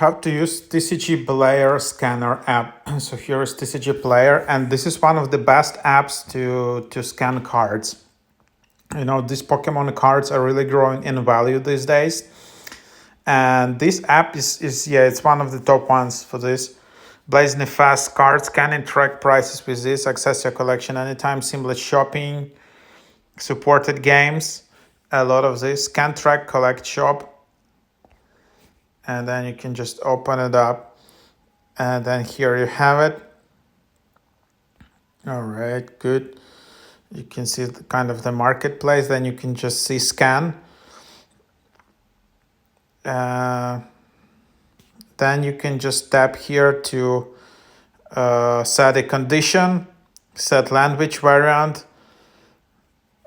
How to use TCGplayer scanner app. So here is TCGplayer, and this is one of the best apps to scan cards. You know, these Pokemon cards are really growing in value these days. And this app is yeah, it's one of the top ones for this. Blazingly fast card scanning, track prices with this, access your collection anytime, seamless shopping, supported games, a lot of this, scan, track, collect, shop. And then you can just open it up. And then here you have it. All right, good. You can see the kind of the marketplace. Then you can just see scan. Then you can just tap here to set a condition, set language variant,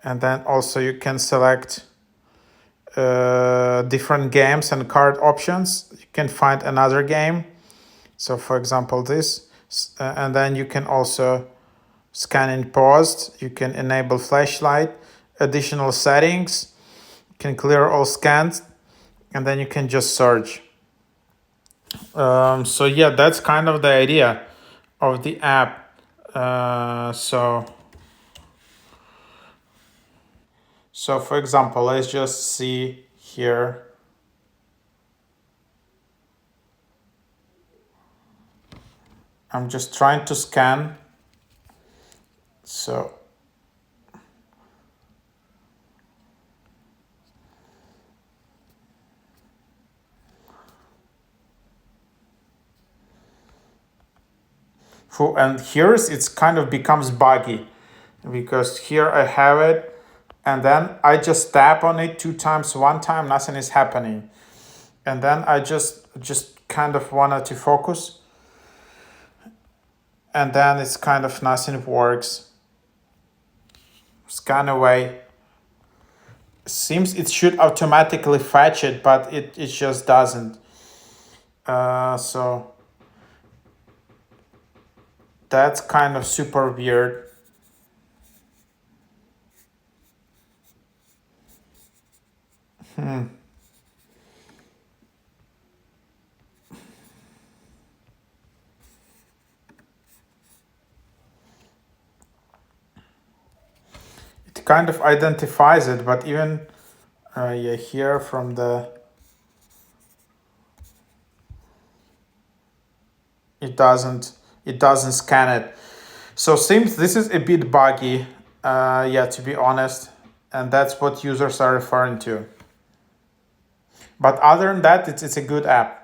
and then also you can select different games and card options. You can find another game. So for example, this, and then you can also scan in paused. You can enable flashlight, additional settings. You can clear all scans, and then you can just search. So yeah, that's kind of the idea of the app. So for example, let's just see here. I'm just trying to scan. So and here's it's kind of becomes buggy because here I have it, and then I just tap on it 2 times, 1 time, nothing is happening. And then I just kind of wanted to focus, and then it's kind of nothing works. Scan away. Seems it should automatically fetch it, but it just doesn't. So that's kind of super weird. It kind of identifies it, but even yeah, here from the it doesn't scan it. So seems this is a bit buggy, yeah, to be honest, and that's what users are referring to. But other than that, it's a good app.